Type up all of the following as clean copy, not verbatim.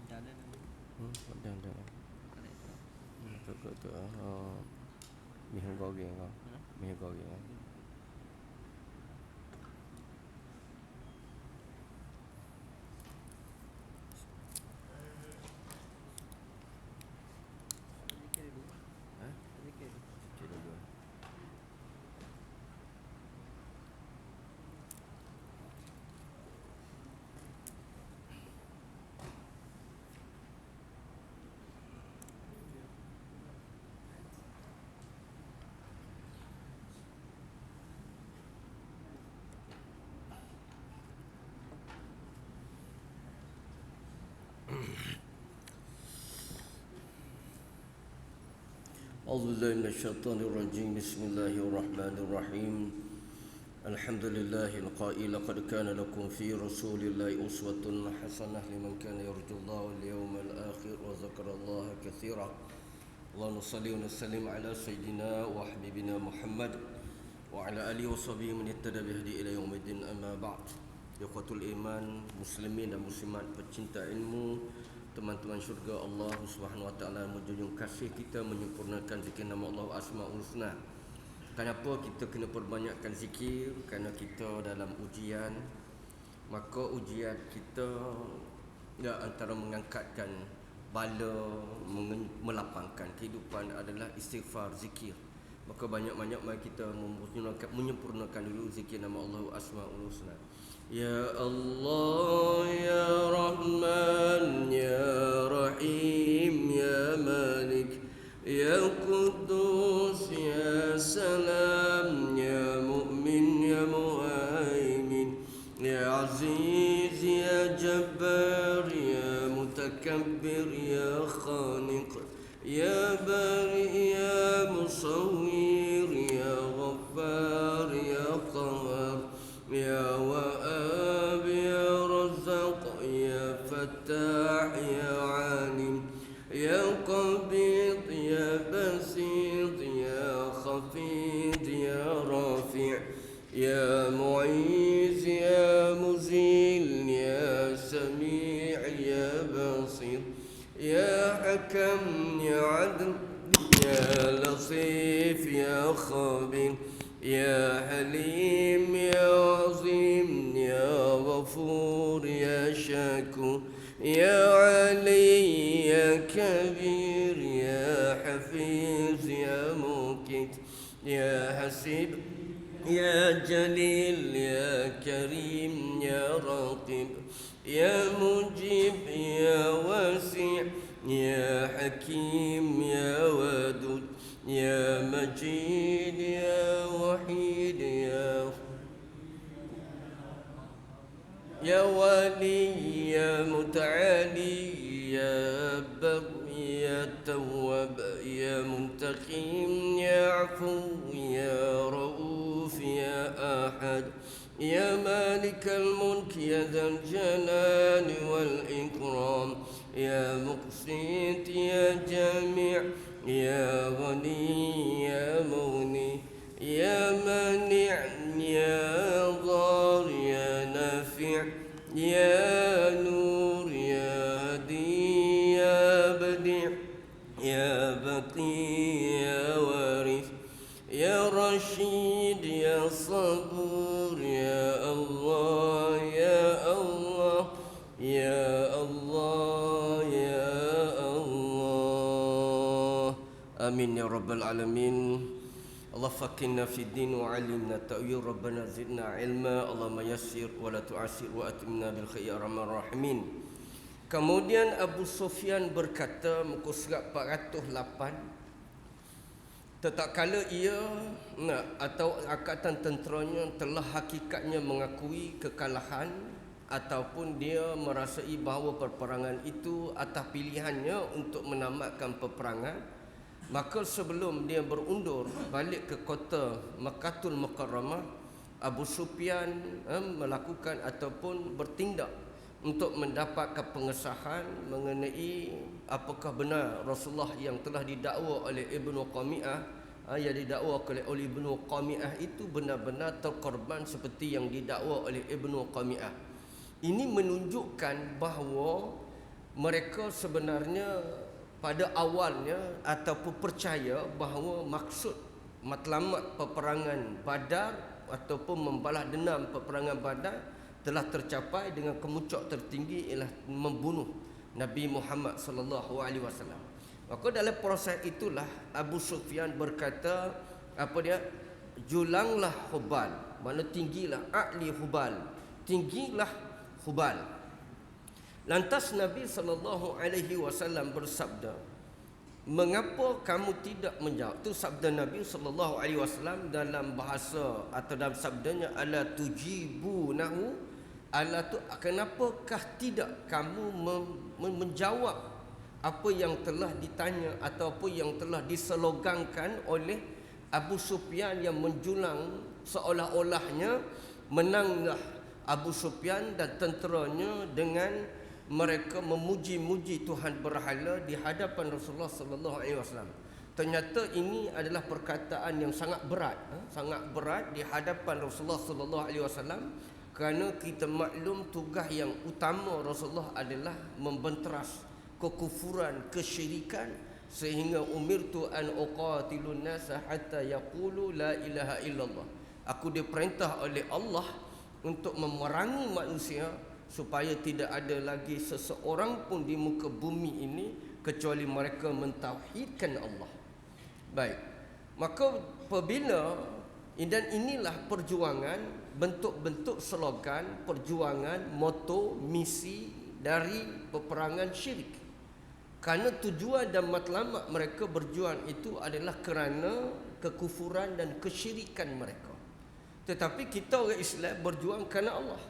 Padang dah. Tu mi goreng kau. Mi goreng. Sikit dulu. أعوذ بالله من الشيطان الرجيم بسم الله الرحمن الرحيم الحمد لله القائل لقد كان لكم في رسول الله أسوة حسنة لمن كان يرجو الله واليوم الآخر وذكر الله كثيرا اللهم صل وسلم على سيدنا وحبيبنا محمد وعلى آله وصحبه من اهتدى بهدي إلى يوم الدين أما بعد ikhwatul iman muslimin dan muslimat pecinta ilmu teman-teman syurga Allah Subhanahu wa taala menjunjung kasih kita menyempurnakan zikir nama Allah Asmaul Husna. Kenapa kita kena perbanyakkan zikir? Kerana kita dalam ujian, maka ujian kita antara mengangkatkan bala, melapangkan kehidupan adalah istighfar, zikir. Maka banyak-banyak mari kita menyempurnakan dulu zikir nama Allah Asmaul Husna. Ya Allah, Ya Rahman, Ya Rahim, Ya Malik, Ya Quddus, Ya Salam, Ya Mu'min, Ya Muhaimin, Ya Aziz, Ya Jabbar, Ya Mutakabbir, Ya Khaliq, Ya Bari, Ya Musawwir, Ya Ghaffar, Ya Qahhar, Ya Wahhab, Ya Razzaq, Ya Fattah, Ya Alim, Ya Qabid, Ya Basit, Ya Khafid, Ya Rafi', Ya Mu'iz, Ya Muzil, Ya Sami', Ya Basir, Ya Hakam, Ya Adl, Ya Latif, Ya Khabir, Ya Halim, Ya Azim, Ya Ghafur, Ya Shakur, Ya Ali, Ya Kabir, Ya Hafiz, Ya Mukit, Ya Hasib, Ya Jalil, Ya Karim, Ya Raqib, Ya Mujib, Ya Wasi', Ya Hakim, Ya Wadud, Ya Majid, Ya Wahid, Ya Wali, Ya Muta'ali, Ya Bar, Ya Tawwab, Ya Muntaqim, Ya Afu, Ya Rauf, Ya Ahad, Ya Malik al-Mulk, Ya Dhal Jalal wal-Ikram, Ya Muqsit, Ya Jami', Ya Ghani, Ya Mughni, Ya Mani', Ya Dhar, Ya Nafi', Ya Nur, Ya Hadi, Ya Badi', Ya Baqi, Ya Warith, Ya Rashid, Ya Sabur, Ya Allah, Ya Allah, Ya Allah, Ya Allah. Amin ya rabbal alamin. Allah fakirna fi din wa alimna ta'wil rabbana zidna ilma Allahumma yassir wa la tu'assir wa atimna bil khair arhamar rahimin. Kemudian Abu Sufyan berkata muka surat 408, tatkala ia atau angkatan tenteranya telah hakikatnya mengakui kekalahan ataupun dia merasai bahawa peperangan itu atas pilihannya untuk menamatkan peperangan, maka sebelum dia berundur balik ke kota Makkahul Mukarramah, Abu Sufyan melakukan ataupun bertindak untuk mendapatkan pengesahan mengenai apakah benar Rasulullah yang telah didakwa oleh Ibnu Qami'ah, yang didakwa oleh Ibnu Qami'ah itu benar-benar terkorban seperti yang didakwa oleh Ibnu Qami'ah. Ini menunjukkan bahawa mereka sebenarnya pada awalnya ataupun percaya bahawa maksud matlamat peperangan Badar ataupun membalas dendam peperangan Badar telah tercapai dengan kemuncak tertinggi ialah membunuh Nabi Muhammad sallallahu alaihi wasallam. Maka dalam proses itulah Abu Sufyan berkata, apa dia? Julanglah Hubal, mana tinggilah a'li Hubal, tinggilah Hubal. Lantas Nabi sallallahu alaihi wasallam bersabda, mengapa kamu tidak menjawab? Itu sabda Nabi sallallahu alaihi wasallam dalam bahasa atau dalam sabdanya, ala tujibunahu, ala tu, kenapakah tidak kamu menjawab apa yang telah ditanya ataupun yang telah dislogankan oleh Abu Sufyan yang menjulang seolah-olahnya menanglah Abu Sufyan dan tenteranya dengan mereka memuji-muji Tuhan berhala di hadapan Rasulullah sallallahu alaihi wasallam. Ternyata ini adalah perkataan yang sangat berat, sangat berat di hadapan Rasulullah sallallahu alaihi wasallam, kerana kita maklum tugas yang utama Rasulullah adalah membenteras kekufuran, kesyirikan, sehingga umirtu an uqatilun nasa hatta yaqulu la ilaha illallah. Aku diperintah oleh Allah untuk memerangi manusia supaya tidak ada lagi seseorang pun di muka bumi ini kecuali mereka mentauhidkan Allah. Baik. Maka apabila, dan inilah perjuangan, bentuk-bentuk slogan, perjuangan, moto, misi dari peperangan syirik. Kerana tujuan dan matlamat mereka berjuang itu adalah kerana kekufuran dan kesyirikan mereka. Tetapi kita orang Islam berjuang kerana Allah.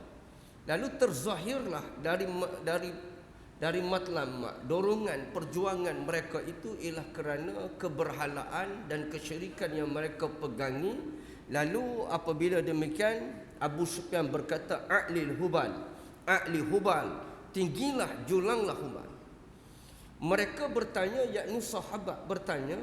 Lalu terzahirlah dari matlamat, dorongan perjuangan mereka itu ialah kerana keberhalaan dan kesyirikan yang mereka pegangi. Lalu apabila demikian, Abu Sufyan berkata, a'lil Hubal, a'li Hubal, tinggilah, julanglah Hubal. Mereka bertanya, yakni sahabat bertanya,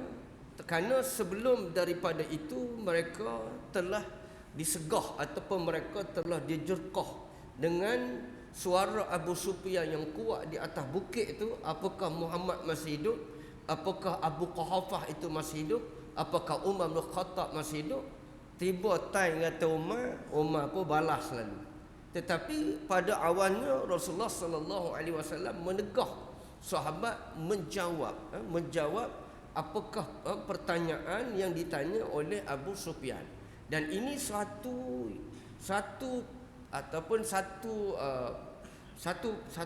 kerana sebelum daripada itu mereka telah disegah ataupun mereka telah dijerkah dengan suara Abu Sufyan yang kuat di atas bukit itu. Apakah Muhammad masih hidup? Apakah Abu Quhafah itu masih hidup? Apakah Umar bin Khattab masih hidup? Tiba time kata Umar pun balas lalu. Tetapi pada awalnya Rasulullah sallallahu alaihi wasallam menegah sahabat menjawab apakah pertanyaan yang ditanya oleh Abu Sufyan. Dan ini satu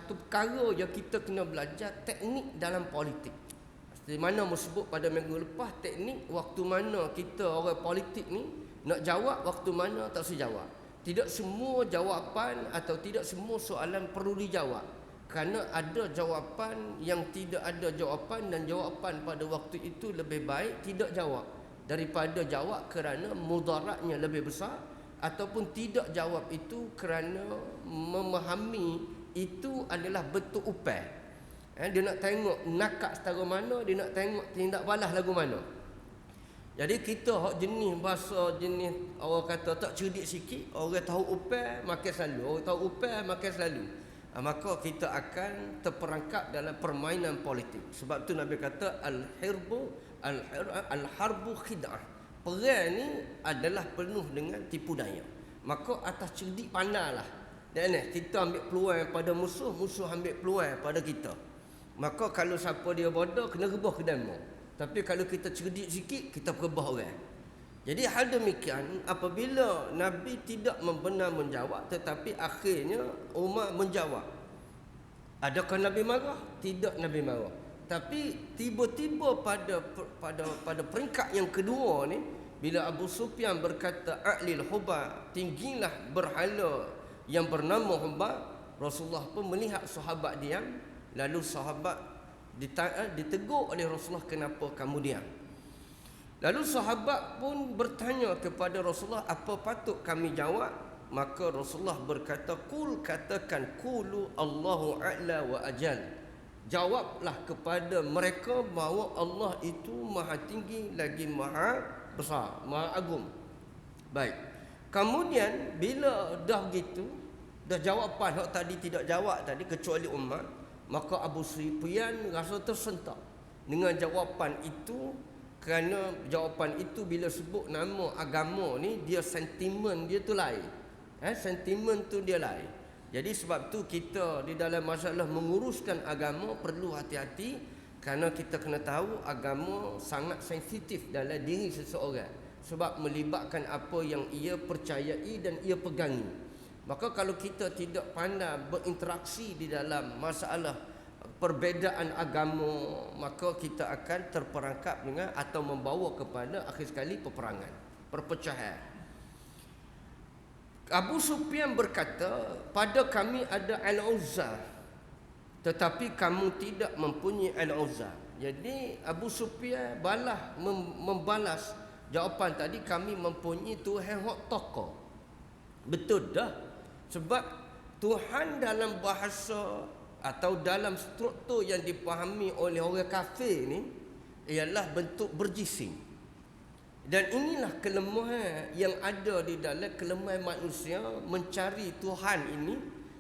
perkara yang kita kena belajar, teknik dalam politik. Di mana sebut pada minggu lepas, teknik waktu mana kita orang politik ni nak jawab, waktu mana tak sejawab. Tidak semua jawapan atau tidak semua soalan perlu dijawab. Kerana ada jawapan yang tidak ada jawapan, dan jawapan pada waktu itu lebih baik tidak jawab daripada jawab kerana mudaratnya lebih besar, ataupun tidak jawab itu kerana memahami itu adalah bentuk upaya. Dia nak tengok nakak setara mana, dia nak tengok tindak balas lagu mana. Jadi kita hak jenis bahasa jenis orang kata tak cerdik sikit, orang tahu upaya makan selalu, orang tahu upaya makan selalu. Maka kita akan terperangkap dalam permainan politik. Sebab tu Nabi kata al-harbu khid'ah. Perang ni adalah penuh dengan tipu daya. Maka atas cerdik pandailah. Dan kita ambil peluang pada musuh, musuh ambil peluang pada kita. Maka kalau siapa dia bodoh, kena rebah ke demo. Tapi kalau kita cerdik sikit, kita rebah orang. Jadi hal demikian, apabila Nabi tidak membenar menjawab, tetapi akhirnya Umar menjawab. Adakah Nabi marah? Tidak, Nabi marah. Tapi tiba-tiba pada peringkat yang kedua ni, bila Abu Sufyan berkata a'lil Hubal, tinggilah berhala yang bernama Hubal, Rasulullah pun melihat sahabat diam. Lalu sahabat ditegur oleh Rasulullah, kenapa kamu diam? Lalu sahabat pun bertanya kepada Rasulullah, apa patut kami jawab? Maka Rasulullah berkata, katakan qulu Allahu a'la wa ajal. Jawablah kepada mereka bahawa Allah itu maha tinggi lagi maha besar, maha agung. Baik. Kemudian bila dah begitu, dah jawapan hak tadi tidak jawab tadi kecuali Umar, Maka Abu Sufyan rasa tersentak dengan jawapan itu, kerana jawapan itu bila sebut nama agama ni, dia sentimen dia tu lain. Sentimen tu dia lain. Jadi sebab tu kita di dalam masalah menguruskan agama perlu hati-hati, kerana kita kena tahu agama sangat sensitif dalam diri seseorang, sebab melibatkan apa yang ia percayai dan ia pegangi. Maka kalau kita tidak pandai berinteraksi di dalam masalah perbezaan agama, maka kita akan terperangkap dengan atau membawa kepada akhir sekali peperangan, perpecahan. Abu Sufyan berkata, pada kami ada Al-Uzza, tetapi kamu tidak mempunyai Al-Uzza. Jadi Abu Sufyan membalas jawapan tadi, kami mempunyai Tuhan hak tokoh. Betul dah. Sebab Tuhan dalam bahasa atau dalam struktur yang dipahami oleh orang kafir ni ialah bentuk berjisim. Dan inilah kelemahan yang ada di dalam kelemahan manusia mencari Tuhan ini.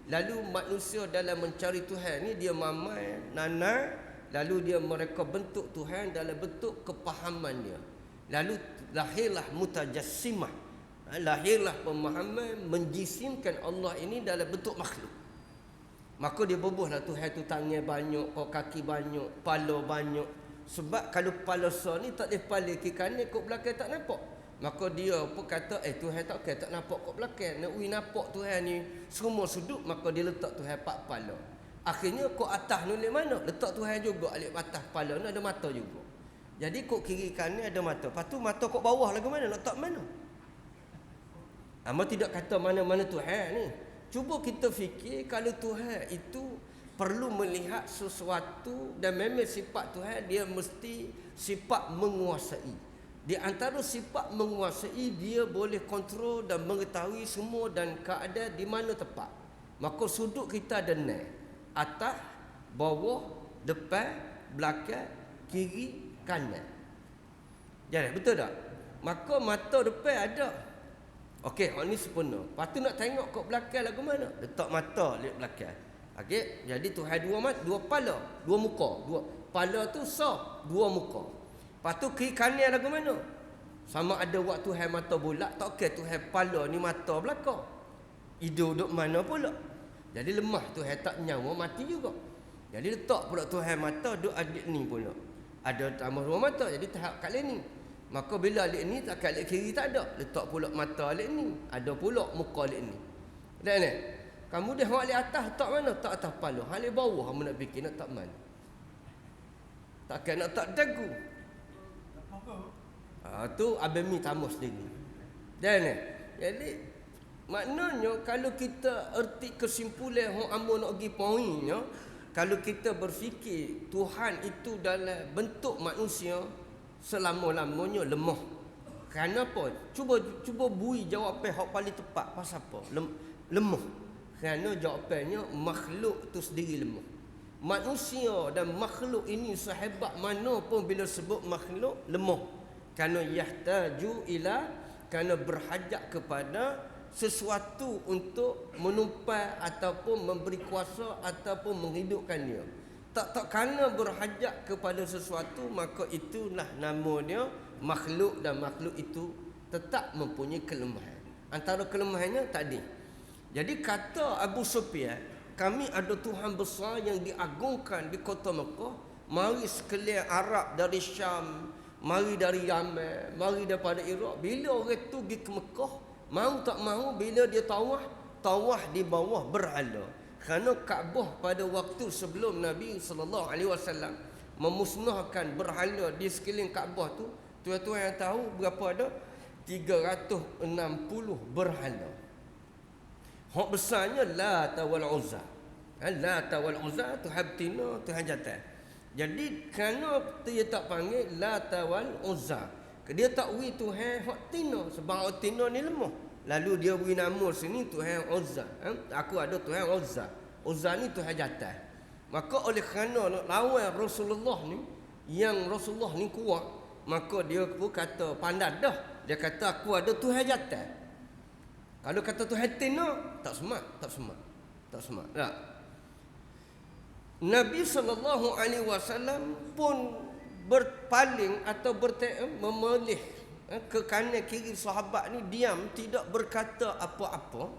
Lalu manusia dalam mencari Tuhan ni dia mamai, nana, lalu mereka bentuk Tuhan dalam bentuk kepahaman dia. Lalu lahirlah mutajassimah. Lahirlah pemahaman menjisimkan Allah ini dalam bentuk makhluk. Maka dia bubuhlah Tuhan tu tangan banyak, kaki banyak, kepala banyak. Sebab kalau kepala sah ni tak ada kepala kiri kanan, kok belakang tak nampak. Maka dia pun kata, Tuhan tak nampak kok belakang. Nak nampak Tuhan ni semua sudut, maka dia letak Tuhan 4 kepala. Akhirnya kok atas ni oleh mana? Letak Tuhan juga alih atas kepala ni ada mata juga. Jadi kok kiri kanan ada mata. Lepas tu mata kok bawah lagu mana? Letak mana? Amal tidak kata mana-mana Tuhan ni. Cuba kita fikir kalau Tuhan itu perlu melihat sesuatu, dan memang sifat Tuhan dia mesti sifat menguasai. Di antara sifat menguasai, dia boleh kontrol dan mengetahui semua dan keadaan di mana tepat. Maka sudut kita ada 6. Atas, bawah, depan, belakang, kiri, kanan. Jadi betul tak? Maka mata depan ada. Okey, hak ni sempurna. Lepas tu nak tengok kat belakang lagu mana? Letak mata lihat belakang. Okey, jadi Tuhan dua kepala, dua muka. Kepala tu sah, dua muka. Lepas tu kiri kanan lagu mana? Sama ada waktu Tuhan mata bulat, tak okey Tuhan kepala ni mata belakang. Hidung duduk mana pula? Jadi lemah Tuhan tak nyawa, mati juga. Jadi letak pula Tuhan mata duduk adik ni pula. Ada tambah dua mata, jadi tahap kat lain ni. Maka bila alik ni tak kat alik kiri tak ada, letak pula mata alik ni, ada pula muka alik ni. Dan ni, kamu dah alik atas tak mana? Tak atas kepala. Alik bawah kamu nak fikir nak tak mana? Takkan nak tak dagu. Tu abang mi tamus sendiri. Dan ni, jadi maknanya kalau kita erti kesimpulan hang amo nak pergi poinnya, kalau kita berfikir Tuhan itu dalam bentuk manusia, selama-lamanya lemah. Kenapa? Cuba bui jawapan hak paling tepat. Pasal apa? Lemah. Kerana jawapannya makhluk tu sendiri lemah. Manusia dan makhluk ini sehebat mana pun bila sebut makhluk lemah. Kerana yahtaju ila, kerana berhajat kepada sesuatu untuk menumpai ataupun memberi kuasa ataupun menghidupkan dia. Tak kerana berhajat kepada sesuatu, maka itulah nama dia makhluk, dan makhluk itu tetap mempunyai kelemahan. Antara kelemahannya tadi. Jadi kata Abu Sufyan, kami ada Tuhan besar yang diagungkan di kota Mekah. Mari sekalian Arab dari Syam, mari dari Yaman, mari daripada Iraq. Bila orang tu pergi ke Mekah, mau tak mau bila dia tawaf di bawah berhala. Kerana Kaabah pada waktu sebelum Nabi SAW memusnahkan berhala di sekeliling Kaabah tu, tuan-tuan yang tahu berapa ada? 360 berhala. Hak besarnya Lat wal Uzza. Lat wal Uzza tu habtina tu hajatan. Jadi kerana dia tak panggil Lat wal Uzza, dia tak beri Tuhan hak tina, sebab hak tina ni lemah. Lalu dia beri nama sini Tuhan Uzza. Aku ada Tuhan Uzza. Uzza ni Tuhan jatah. Maka oleh kerana nak lawan Rasulullah ni, yang Rasulullah ni kuat, maka dia pun kata pandai dah. Dia kata aku ada Tuhan jatah. Kalau kata Tuhan tina, tak semak. Tak. Nabi SAW pun berpaling atau memilih ke kanan kiri sahabat ni, diam, tidak berkata apa-apa.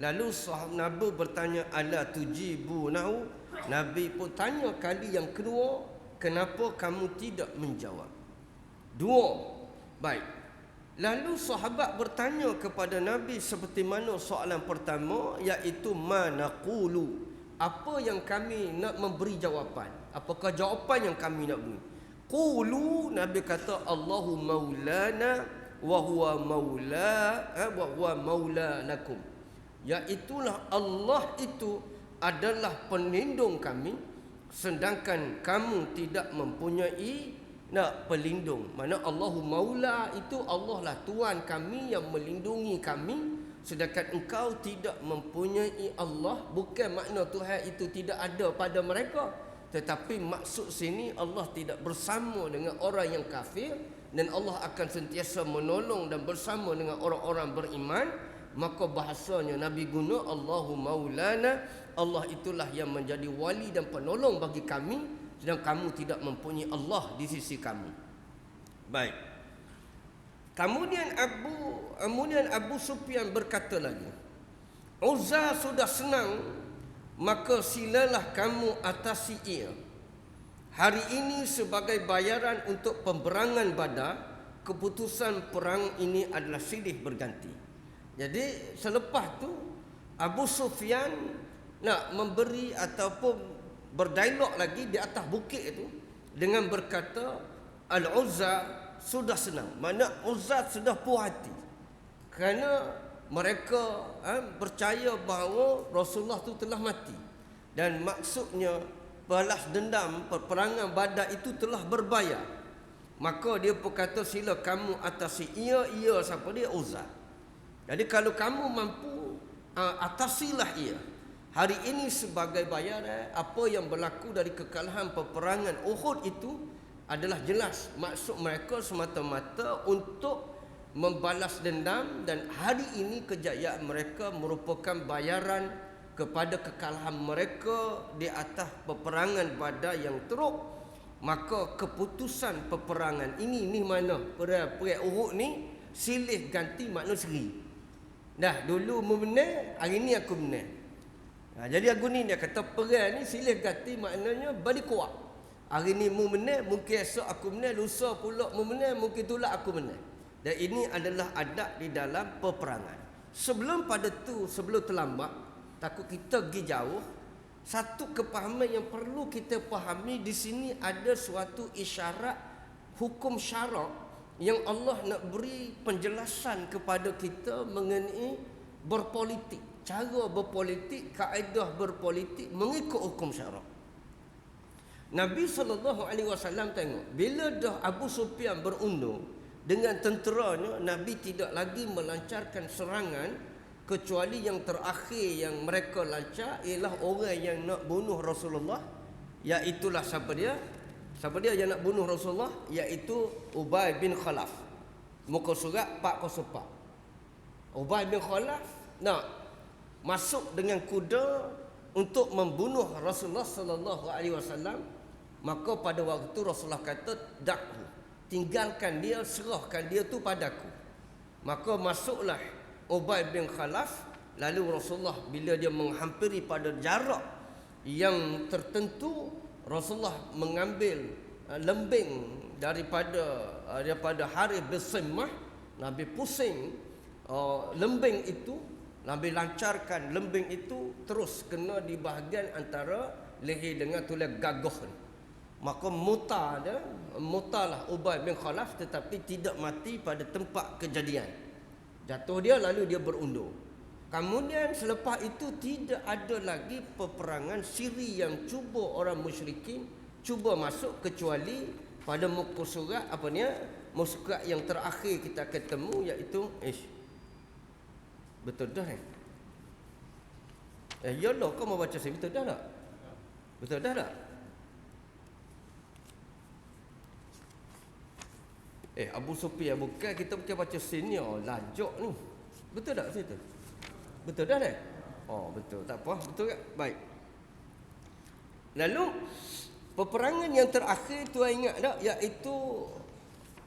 Lalu Nabi bertanya, ala tujibunahu? Nabi pun tanya kali yang kedua, kenapa kamu tidak menjawab? Dua. Baik. Lalu sahabat bertanya kepada Nabi seperti mana soalan pertama, iaitu manaqulu, apa yang kami nak memberi jawapan? Apakah jawapan yang kami nak beri? Qulu, Nabi kata, Allahu maulana wa huwa maula lakum. Iaitulah Allah itu adalah pelindung kami, sedangkan kamu tidak mempunyai pelindung. Mana Allahu maula itu, Allah lah Tuhan kami yang melindungi kami, sedangkan engkau tidak mempunyai Allah. Bukan makna Tuhan itu tidak ada pada mereka, tetapi maksud sini Allah tidak bersama dengan orang yang kafir, dan Allah akan sentiasa menolong dan bersama dengan orang-orang beriman. Maka bahasanya Nabi guna Allahu maulana, Allah itulah yang menjadi wali dan penolong bagi kami, sedang kamu tidak mempunyai Allah di sisi kamu. Baik. Kemudian Abu Sufyan berkata lagi, Uzza sudah senang, maka silalah kamu atasi ia. Hari ini sebagai bayaran untuk pemberangan Badar, keputusan perang ini adalah silih berganti. Jadi selepas tu Abu Sufyan nak memberi ataupun berdialog lagi di atas bukit itu dengan berkata, Al-Uzza sudah senang. Mana Uzza sudah puas hati, kerana mereka percaya bahawa Rasulullah itu telah mati, dan maksudnya balas dendam peperangan Badar itu telah berbayar. Maka dia berkata, sila kamu atasi ia. Siapa dia? Uzza. Jadi kalau kamu mampu, atasilah ia. Hari ini sebagai bayaran apa yang berlaku dari kekalahan peperangan Uhud itu adalah jelas maksud mereka semata-mata untuk membalas dendam, dan hari ini kejayaan mereka merupakan bayaran kepada kekalahan mereka di atas peperangan Badar yang teruk. Maka keputusan peperangan ini mana? Perang Uhud ni silih ganti makna seri. Dah dulu mu menang, hari ni aku menang. Jadi aku ni dia kata perang ni silih ganti maknanya balik kuat. Hari ni mu menang, mungkin esok aku menang, lusa pula mu menang, mungkin itulah aku menang. Dan ini adalah adab di dalam peperangan. Sebelum terlambat, takut kita pergi jauh, satu kepahaman yang perlu kita pahami di sini, ada suatu isyarat hukum syarak yang Allah nak beri penjelasan kepada kita mengenai berpolitik, cara berpolitik, kaedah berpolitik mengikut hukum syarak. Nabi SAW tengok, bila dah Abu Sufyan berundur dengan tenteranya, Nabi tidak lagi melancarkan serangan, kecuali yang terakhir yang mereka lancar ialah orang yang nak bunuh Rasulullah, iaitulah siapa dia yang nak bunuh Rasulullah, iaitu Ubay bin Khalaf. Muka surat 404. Ubay bin Khalaf nak masuk dengan kuda untuk membunuh Rasulullah sallallahu alaihi wasallam. Maka pada waktu Rasulullah kata, dakhu, tinggalkan dia, serahkan dia tu padaku. Maka masuklah Ubay bin Khalaf. Lalu Rasulullah bila dia menghampiri pada jarak yang tertentu, Rasulullah mengambil lembing daripada Harith bin Simmah. Nabi pusing lembing itu, Nabi lancarkan lembing itu terus kena di bahagian antara leher dengan tulang gagah. Maka mutalah Ubay bin Khalaf, tetapi tidak mati pada tempat kejadian. Jatuh dia, lalu dia berundur. Kemudian selepas itu tidak ada lagi peperangan siri yang cuba orang musyrikin cuba masuk, kecuali pada muka surat muka yang terakhir kita ketemu, iaitu betul dah ya Allah, kau mau baca saya betul dah tak? Betul dah tak? Abu Sufyan bukan, kita bukan baca senior lajak ni. Betul tak situ? Betul dah dah? Oh betul, tak apa, betul tak? Baik. Lalu peperangan yang terakhir tuan ingat tak, iaitu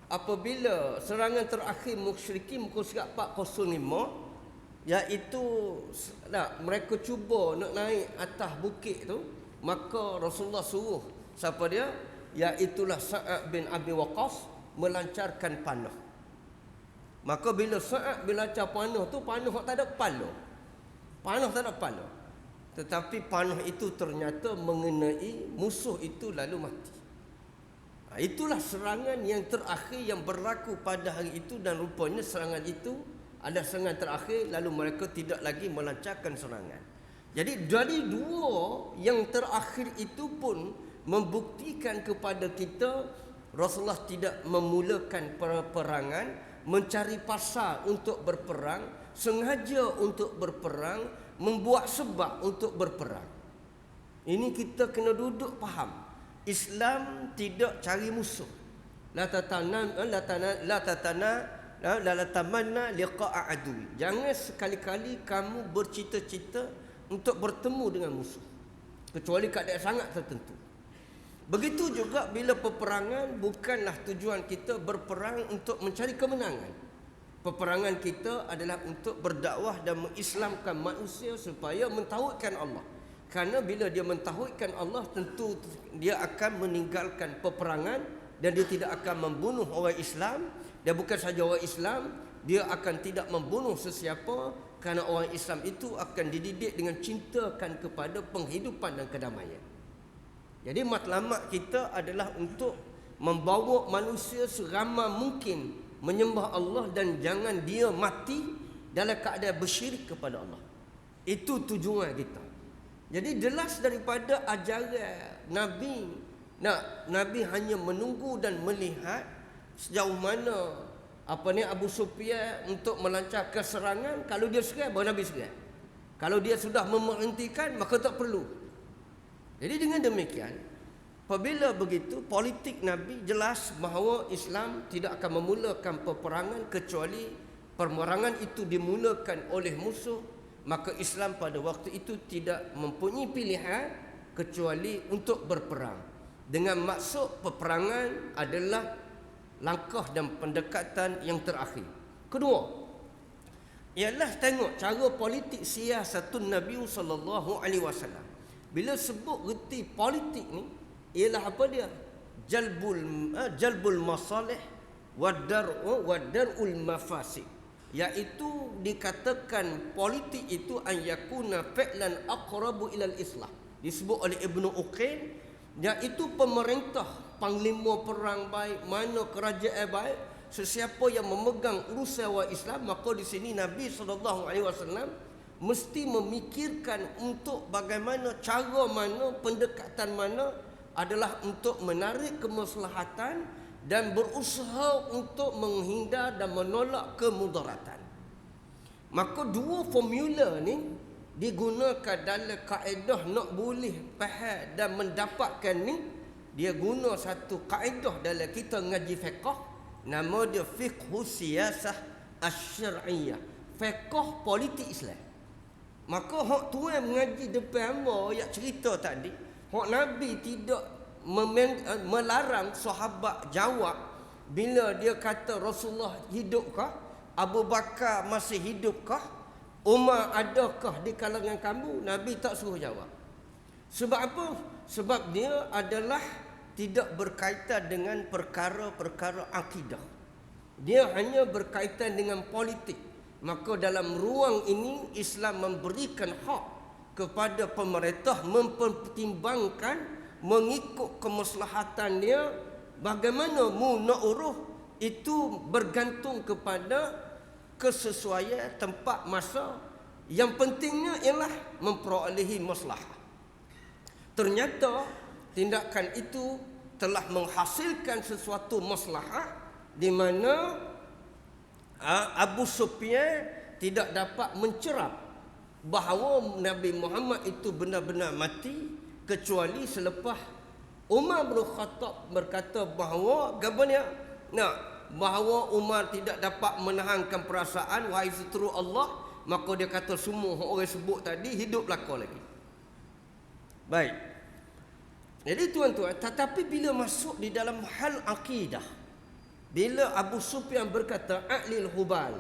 apabila serangan terakhir musyrikin muka surat 405, iaitu mereka cuba nak naik atas bukit tu, maka Rasulullah suruh siapa dia, iaitulah Sa'ad bin Abi Waqqas melancarkan panah. Maka bila Sa'ad melancar panah tu, panah tak ada kepala, panah tak ada kepala, tetapi panah itu ternyata mengenai musuh itu lalu mati. Itulah serangan yang terakhir yang berlaku pada hari itu, dan rupanya serangan itu ada serangan terakhir, lalu mereka tidak lagi melancarkan serangan. Jadi dari dua yang terakhir itu pun membuktikan kepada kita Rasulullah tidak memulakan peperangan, mencari pasal untuk berperang, sengaja untuk berperang, membuat sebab untuk berperang. Ini kita kena duduk faham. Islam tidak cari musuh. La tamanna liqa'a adui. Jangan sekali-kali kamu bercita-cita untuk bertemu dengan musuh, kecuali keadaan sangat tertentu. Begitu juga bila peperangan, bukanlah tujuan kita berperang untuk mencari kemenangan. Peperangan kita adalah untuk berdakwah dan mengislamkan manusia supaya mentauhidkan Allah. Kerana bila dia mentauhidkan Allah, tentu dia akan meninggalkan peperangan dan dia tidak akan membunuh orang Islam. Dan bukan saja orang Islam, dia akan tidak membunuh sesiapa, kerana orang Islam itu akan dididik dengan cintakan kepada penghidupan dan kedamaian. Jadi matlamat kita adalah untuk membawa manusia seramai mungkin menyembah Allah dan jangan dia mati dalam keadaan bersyirik kepada Allah. Itu tujuan kita. Jadi jelas daripada ajaran Nabi, Nabi hanya menunggu dan melihat sejauh mana Abu Sufyan untuk melancarkan serangan. Kalau dia serang, baru Nabi serang. Kalau dia sudah memerhentikan, maka tak perlu. Jadi dengan demikian, apabila begitu, politik Nabi jelas bahawa Islam tidak akan memulakan peperangan kecuali peperangan itu dimulakan oleh musuh. Maka Islam pada waktu itu tidak mempunyai pilihan kecuali untuk berperang. Dengan maksud peperangan adalah langkah dan pendekatan yang terakhir. Kedua, ialah tengok cara politik siasatun Nabi sallallahu alaihi wasallam. Bila sebut reti politik ni, ialah apa dia? Jalbul masalih wa dar'ul mafasid. Iaitu dikatakan politik itu an yakuna fi'lan aqrabu ilal islah. Disebut oleh Ibnu Uqail, iaitu pemerintah, panglima perang baik, mana kerajaan baik, sesiapa yang memegang urusan orang Islam, maka di sini Nabi SAW mesti memikirkan untuk bagaimana, cara mana, pendekatan mana adalah untuk menarik kemaslahatan dan berusaha untuk menghindar dan menolak kemudaratan. Maka dua formula ni digunakan dalam kaedah nak boleh faham dan mendapatkan ni. Dia guna satu kaedah dalam kita ngaji fiqh, nama dia fiqhu siyasah asy-syar'iyyah, fiqh politik Islam. Maka hak tuan mengaji depan hamba yang cerita tadi, hak Nabi tidak melarang sahabat jawab bila dia kata Rasulullah hidupkah, Abu Bakar masih hidupkah, Umar adakah di kalangan kamu. Nabi tak suruh jawab. Sebab apa? Sebab dia adalah tidak berkaitan dengan perkara-perkara akidah. Dia hanya berkaitan dengan politik. Maka dalam ruang ini Islam memberikan hak kepada pemerintah mempertimbangkan mengikut kemaslahatan dia. Bagaimana mu nak uruh itu bergantung kepada kesesuaian tempat masa. Yang pentingnya ialah memperolehi maslahah. Ternyata tindakan itu telah menghasilkan sesuatu maslahah di mana Abu Sufyan tidak dapat mencerap bahawa Nabi Muhammad itu benar-benar mati kecuali selepas Umar bin Khattab berkata bahawa bahawa Umar tidak dapat menahankan perasaan, wahai seteru Allah, maka dia kata semua orang sebut tadi hidup belaka lagi. Baik. Jadi tuan-tuan, tetapi bila masuk di dalam hal akidah, bila Abu Sufyan berkata a'lil hubal,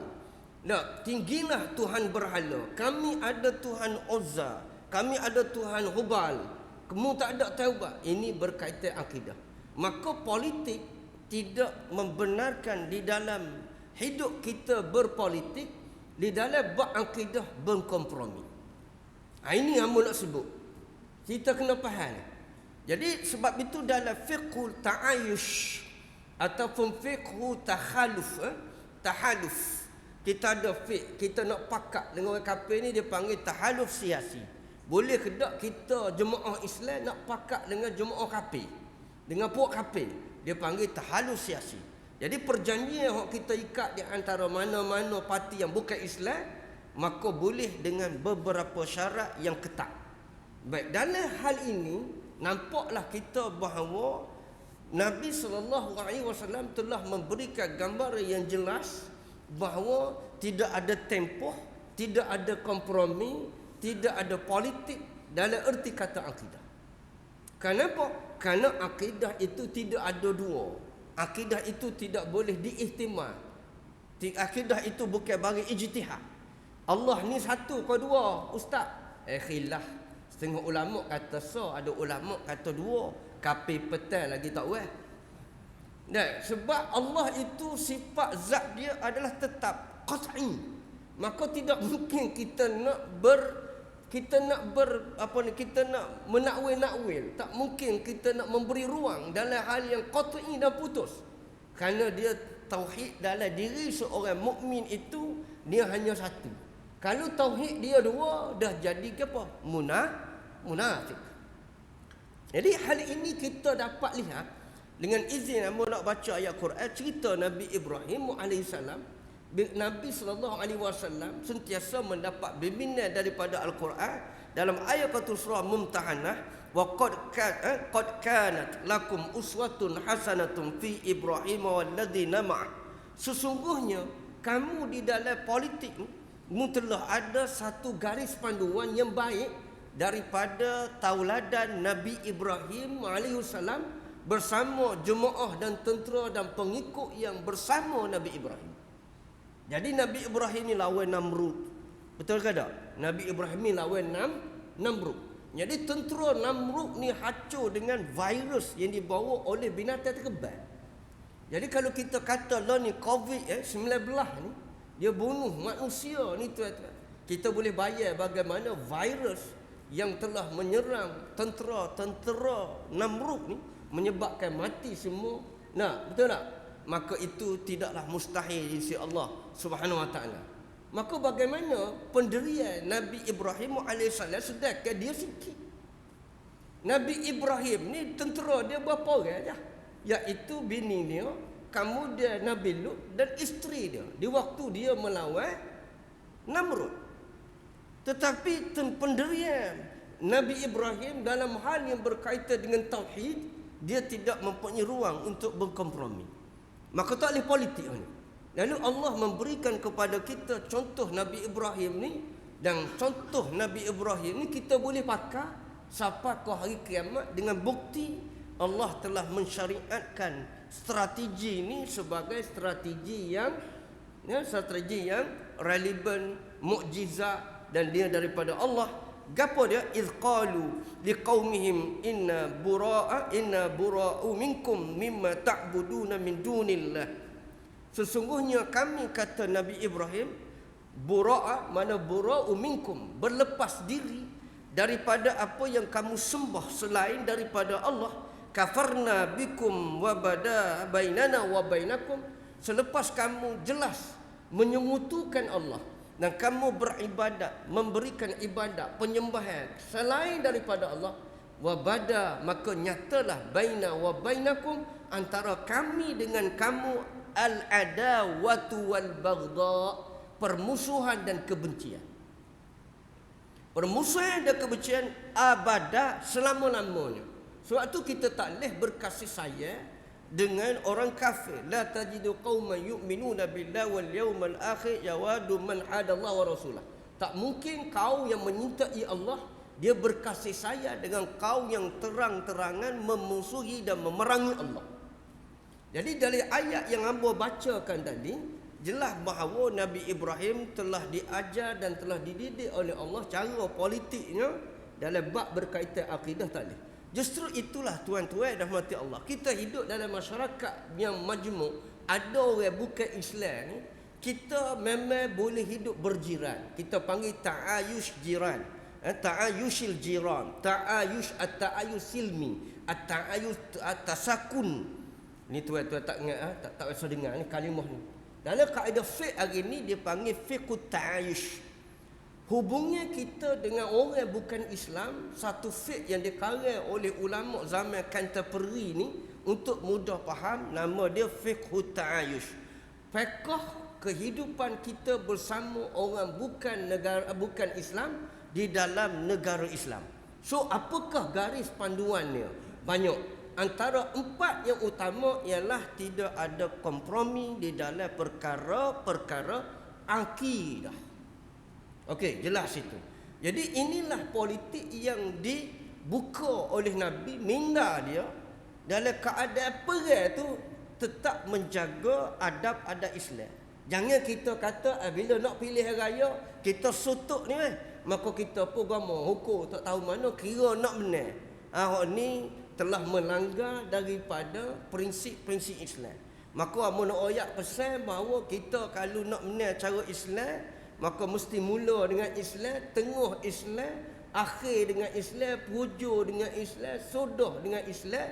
nak tinggilah Tuhan berhala, kami ada Tuhan Uzza, kami ada Tuhan Hubal, kamu tak ada taubat, ini berkaitan akidah. Maka politik tidak membenarkan di dalam hidup kita berpolitik, di dalam bab akidah berkompromi. Ini yang nak sebut, kita kena faham. Jadi sebab itu dalam fiqhul ta'ayush ataupun fiqhul tahaluf, kita ada fiqh, kita nak pakat dengan orang kafir ni, dia panggil tahaluf siasi. Boleh ke tak kita jemaah Islam nak pakat dengan jemaah kafir, dengan puak kafir, dia panggil tahaluf siasi. Jadi perjanjian yang kita ikat di antara mana-mana parti yang bukan Islam, maka boleh dengan beberapa syarat yang ketat. Baik, dalam hal ini nampaklah kita bahawa Nabi SAW telah memberikan gambaran yang jelas bahawa tidak ada tempoh, tidak ada kompromi, tidak ada politik dalam erti kata akidah. Kenapa? Kerana akidah itu tidak ada dua. Akidah itu tidak boleh diihtimal. Akidah itu bukan bagi ijtihad. Allah ni satu ke dua, ustaz? Khilaf. Setengah ulama kata ada ulama kata dua, kafir petang lagi tak weh. Dan sebab Allah itu sifat zat dia adalah tetap qat'i. Maka tidak mungkin kita nak menakwil. Tak mungkin kita nak memberi ruang dalam hal yang qat'i dan putus. Kerana dia tauhid dalam diri seorang mukmin itu dia hanya satu. Kalau tauhid dia dua, dah jadi ke apa? Munafik. Jadi hal ini kita dapat lihat dengan izin amba nak baca ayat Quran, cerita Nabi Ibrahim AS. Nabi SAW sentiasa mendapat bimbingan daripada Al-Quran dalam ayat surah Mumtahanah, wa qad kanat lakum uswatun hasanatun fi Ibrahim walladzina ma'ah. Sesungguhnya kamu di dalam politik telah ada satu garis panduan yang baik daripada tauladan Nabi Ibrahim AS bersama jemaah dan tentera dan pengikut yang bersama Nabi Ibrahim. Jadi Nabi Ibrahim ni lawan Namrud. Betul ke tak? Nabi Ibrahim ni lawan Namrud. Jadi tentera Namrud ni hancur dengan virus yang dibawa oleh binatang terkebal. Jadi kalau kita kata lah ni COVID-19 ni dia bunuh manusia ni tuan-tuan, kita boleh bayar bagaimana virus yang telah menyerang tentera Namrud ni menyebabkan mati semua. Nah, betul tak? Maka itu tidaklah mustahil di sisi Allah Subhanahu Wa Taala. Maka bagaimana pendirian Nabi Ibrahim AS sedangkan dia sikit. Nabi Ibrahim ni tentera dia berapa orang aja? Iaitu bini dia, kemudian Nabi Lut dan isteri dia di waktu dia melawan Namrud. Tetapi pendirian Nabi Ibrahim dalam hal yang berkaitan dengan tauhid, dia tidak mempunyai ruang untuk berkompromi. Maka tak boleh politik ni. Lalu Allah memberikan kepada kita contoh Nabi Ibrahim ni, dan contoh Nabi Ibrahim ni kita boleh pakai sampai ke hari kiamat dengan bukti Allah telah mensyariatkan strategi ini sebagai strategi yang relevan, mukjizat, dan dia daripada Allah. Gapo dia? Iz qalu liqaumihim inna bura'u minkum mimma ta'buduna min dunillah. Sesungguhnya kami, kata Nabi Ibrahim, bura'a mana bura'u minkum, berlepas diri daripada apa yang kamu sembah selain daripada Allah. Kafarna bikum wa bada bainana wa bainakum, selepas kamu jelas menyekutukan Allah dan kamu beribadat, memberikan ibadat, penyembahan selain daripada Allah, wa bada, maka nyatalah baina wa bainakum, antara kami dengan kamu, al-adawatu wal baghdha, permusuhan dan kebencian. Permusuhan dan kebencian abada, selama-lamanya. Sebab tu kita tak boleh berkasih sayang dengan orang kafir. La tajidu qauman yu'minuna billahi wal yawmal akhir yawadu man hadallahu wa rasulah. Tak mungkin kau yang menyintai Allah dia berkasih sayang dengan kaum yang terang-terangan memusuhi dan memerangi Allah. Jadi dari ayat yang hamba bacakan tadi, jelas bahawa Nabi Ibrahim telah diajar dan telah dididik oleh Allah cara politiknya dalam bab berkaitan akidah tadi. Justru itulah tuan-tuan dan mati Allah, kita hidup dalam masyarakat yang majmuk, ada orang bukan Islam ni, kita memang boleh hidup berjiran. Kita panggil ta'ayush jiran, ta'ayushil jiran, ta'ayush at-ta'ayush silmi, at-ta'ayush at-tasakun. Ni tuan-tuan tak ingat, tak rasa dengar ni kalimah ni. Dalam kaedah fiqh hari ni dia panggil fiqhut ta'ayush. Hubungnya kita dengan orang bukan Islam, satu fiqh yang dikarang oleh ulama zaman contemporary ni untuk mudah faham, nama dia fiqhut ta'ayush. Fiqh kehidupan kita bersama orang bukan Islam di dalam negara Islam. So apakah garis panduannya? Banyak. Antara 4 yang utama ialah tidak ada kompromi di dalam perkara-perkara akidah. Okey, jelas itu. Jadi inilah politik yang dibuka oleh Nabi, minda dia dalam keadaan perang tu tetap menjaga adab-adab Islam. Jangan kita kata bila nak pilih raya kita sutuk ni maka kita pun gamoh hukum tak tahu mana kira nak benar. Ni telah melanggar daripada prinsip-prinsip Islam. Maka amun nak oyak pesan bahawa kita kalau nak menang cara Islam, maka mesti mula dengan Islam, tengah Islam, akhir dengan Islam, hujung dengan Islam, sudah dengan Islam.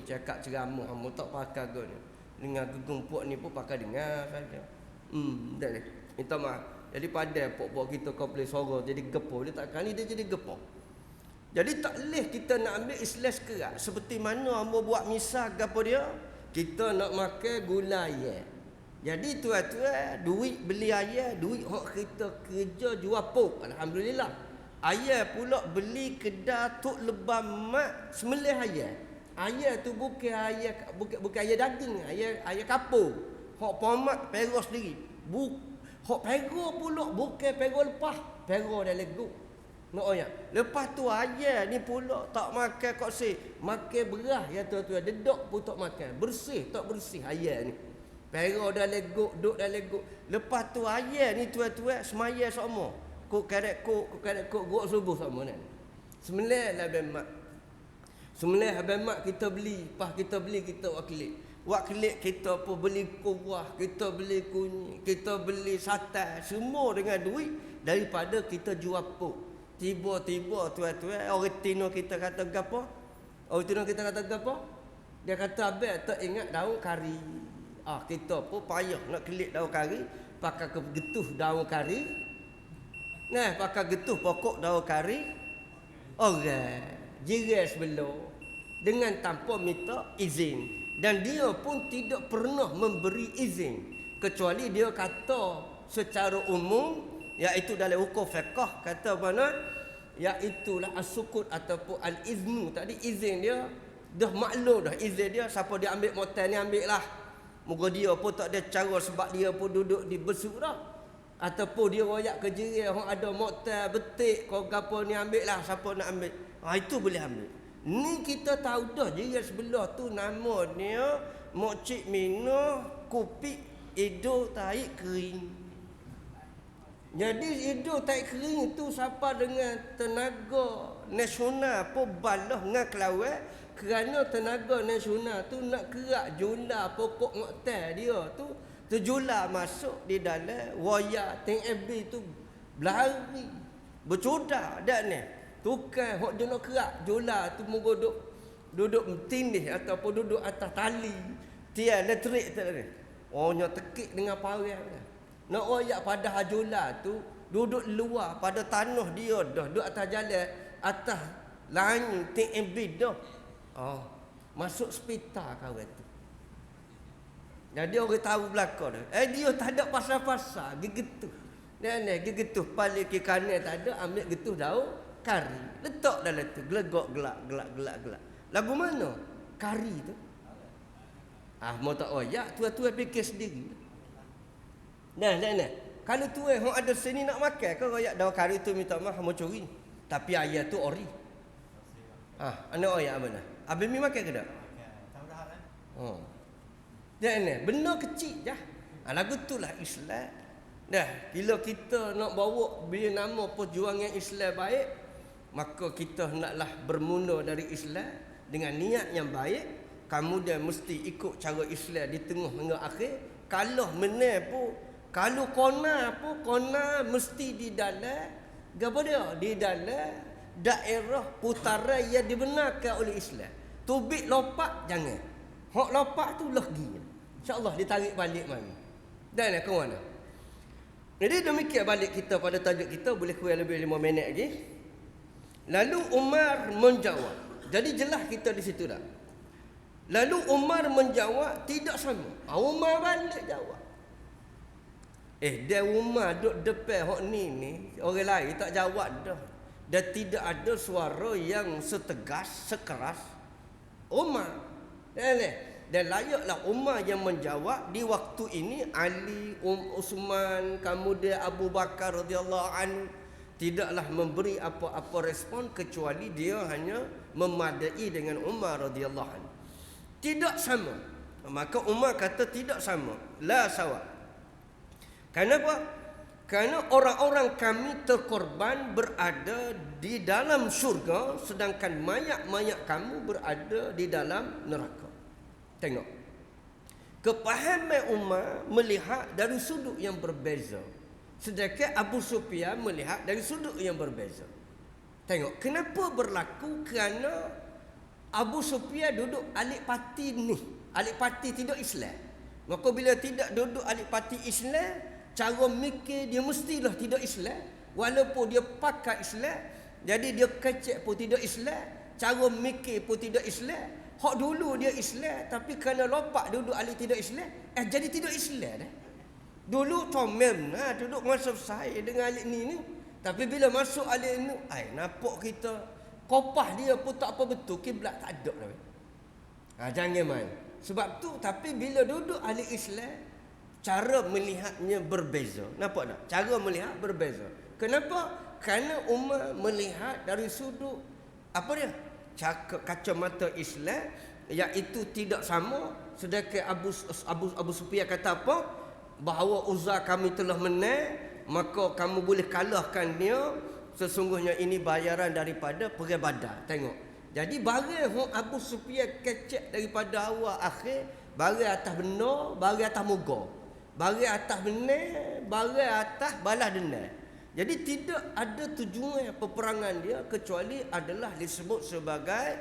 Cakap ceramah hamba tak pakai gua ni. Dengan gegung puak ni pun pakai dengar saja. Dah ni. Minta maaf. Jadi pada puak-puak kita kau boleh suara jadi gepo, dia tak kali dia jadi gepo. Jadi tak boleh kita nak ambil Islam sekerat. Seperti mana hamba buat misal apa dia? Kita nak makan gula ayam. Jadi tuan-tuan, duit beli ayam, duit hak kita kerja jual pok. Alhamdulillah. Ayam pula beli kedai tok lebam mak semelih ayam. Ayam tu bukan ayam daging, ayam kapur. Hak pomat perah sendiri. Hak perah pula bukan perah lepas, perah dalam guk. Nak ayam. Lepas tu ayam ni pula tak makan kok makan beras ya tuan-tuan. Dedak pun tak makan. Bersih tak bersih ayam ni. Perah dalam guk, duk dalam guk. Lepas tu ayam ni tuan-tuan semaya sama. Kok guk subuh sama kan. Sembilan habis mak. Sembilan habis mak kita beli, pas kita beli kita waklik kita pun beli kuah, kita beli kunyit, kita beli sate, semua dengan duit daripada kita jual pok. Tiba-tiba tuan-tuan orang Tino kita kata gapo? Orang Tino kita kata gapo? Dia kata abang tak ingat daun kari. Kita pun payah nak kelik daun kari, pakai getuh daun kari. Nah, pakai getuh pokok daun kari. Jiran sebelah dengan tanpa minta izin. Dan dia pun tidak pernah memberi izin kecuali dia kata secara umum, iaitu dalam hukum fiqh kata mana, iaitulah as-sukut ataupun al-iznu. Tadi izin dia dah maklum dah, izin dia siapa dia ambil motor ni ambil lah. Moga dia pun tak ada cara sebab dia pun duduk di besuk dah. Ataupun dia royak ke jiran orang ada motor betik kau gapo ni ambil lah, siapa nak ambil. Itu boleh ambil. Ni kita tahu dah jiran sebelah tu namanya Mokcik Mina Kupik Ido Taik Kering. Jadi hidup tak kering itu siapa dengan tenaga nasional pun balah dengan kelawat, kerana tenaga nasional tu nak kerak jula pokok ngoktai dia tu terjula masuk di dalam waya TNB tu berlari bercodak dak ni tukang hok dia nak kerak jula tu moga duduk tindih ataupun duduk atas tali tiang elektrik tu ni. Nya tekik dengan parang nak royak pada hajola tu duduk luar pada tanah dia dah duduk atas jalan atas lain TNB dah. Masuk hospital kawan tu. Jadi orang tahu belakang dia. Dia tak ada pasal-pasal gegetuh. Dan gegetuh paling ke kanan tak ada, ambil getuh daun kari. Letak dalam tu gelegak gelak. Lagu mana? Kari tu. Mau tak royak tuan-tuan fikir sendiri. Nah. Kalau tuan hang ada sini nak makan ke royak daun kari tu minta maaf mau curi. Tapi ayat tu ori. Anak ayat mana? Abang mi makan ke tak? Oh. Dia ni benda kecil je. Lagu itulah Islam. Dah, bila kita nak bawa bila nama perjuangan Islam baik, maka kita hendaklah bermula dari Islam dengan niat yang baik. Kemudian mesti ikut cara Islam di tengah hingga akhir. Kalau menang pun, kalau kona pun, kona mesti di dalam apa dia? Di dalam daerah putaran yang dibenarkan oleh Islam. Tubik lopak jangan. Hak lopak tu lagi. InsyaAllah ditarik balik mari. Dan ke mana? Jadi demikian balik kita pada tajuk kita. Boleh kurang lebih 5 minit lagi. Lalu Umar menjawab. Jadi jelas kita di situ dah. Lalu Umar menjawab tidak sama. Umar balik jawab. Dia Umar duduk depan hak ni orang lain tak jawab dah. Dan tidak ada suara yang setegas, sekeras Umar. Dan layaklah Umar yang menjawab. Di waktu ini Ali, Uthman, kemudian Abu Bakar radhiyallahu anhu tidaklah memberi apa-apa respon kecuali dia hanya memadai dengan Umar radhiyallahu anhu. Tidak sama. Maka Umar kata tidak sama. La sawa. Kenapa? Kerana orang-orang kami terkorban berada di dalam syurga, sedangkan mayat-mayat kamu berada di dalam neraka. Tengok. Kepahaman Umar melihat dari sudut yang berbeza, sedangkan Abu Sufyan melihat dari sudut yang berbeza. Tengok, kenapa berlaku? Kerana Abu Sufyan duduk alik parti ni, alik parti tidak Islam. Maka bila tidak duduk alik parti Islam, cara mikir dia mestilah tidak Islam. Walaupun dia pakai Islam, jadi dia kecek pun tidak Islam, cara mikir pun tidak Islam. Hak dulu dia Islam, tapi kerana lopak duduk ahli tidak Islam, jadi tidak Islam dah. Dulu comel duduk masa saya dengan ahli ni. Tapi bila masuk ahli ni, nampak kita kopah dia pun tak apa betul, kiblat tak ada dah. Jangan main. Sebab tu, tapi bila duduk ahli Islam, cara melihatnya berbeza. Nampak tak? Cara melihat berbeza. Kenapa? Kerana Umar melihat dari sudut apa dia? Kacamata Islam, iaitu tidak sama. Sedangkan Abu Sufyan kata apa? Bahawa Uzza kami telah menang, maka kamu boleh kalahkan dia. Sesungguhnya ini bayaran daripada perang Badar. Tengok. Jadi barang Abu Sufyan kecek daripada awal akhir, barang atas benar, barang atas moga. Barang atas benar, barang atas balas dendam. Jadi tidak ada tujuan peperangan dia kecuali adalah disebut sebagai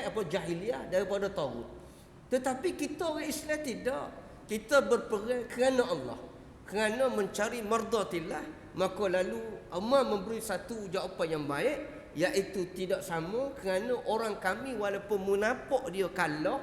apa, jahiliah daripada tagut. Tetapi kita orang Islam tidak. Kita berperang kerana Allah, kerana mencari mardatillah. Maka lalu Umar memberi satu jawapan yang baik, iaitu tidak sama. Kerana orang kami walaupun munafik dia kalah,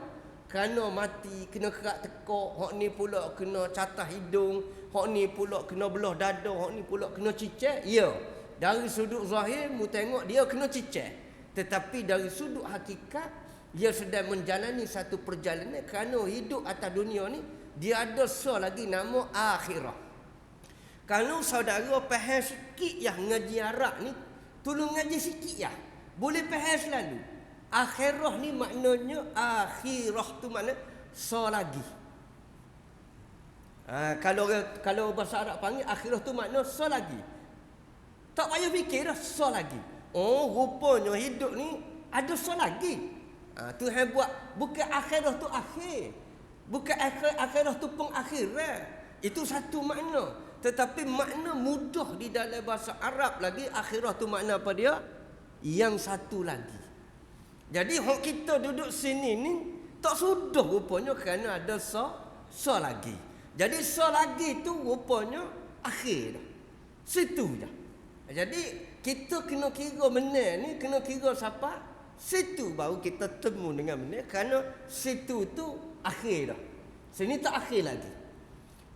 kerana mati, kena kerak tekok, hak ni pula kena catah hidung, hak ni pula kena belah dada, hak ni pula kena cicak. Ya, dari sudut zahir mu tengok dia kena cicak, tetapi dari sudut hakikat dia sedang menjalani satu perjalanan. Kerana hidup atas dunia ni dia ada lagi nama akhirah. Kalau saudara faham sikit yang ngaji Arab ni, tolong ngaji sikit ya, boleh faham selalu. Akhirah ni maknanya, akhirah tu makna lagi. Kalau bahasa Arab panggil akhirah tu makna lagi. Tak payah fikir dah, lagi. Oh, rupanya hidup ni ada lagi. Tuhan buat bukan akhirah tu akhir. Bukan akhirah tu pengakhiran. Itu satu makna. Tetapi makna mudah di dalam bahasa Arab lagi, akhirah tu makna apa dia? Yang satu lagi. Jadi hak kita duduk sini ni tak sudah rupanya kerana ada lagi. Jadi lagi tu rupanya akhir dah. Situ dah. Jadi kita kena kira menang ni, kena kira siapa? Situ baru kita temu dengan menang, kerana situ tu akhir dah. Sini tak akhir lagi.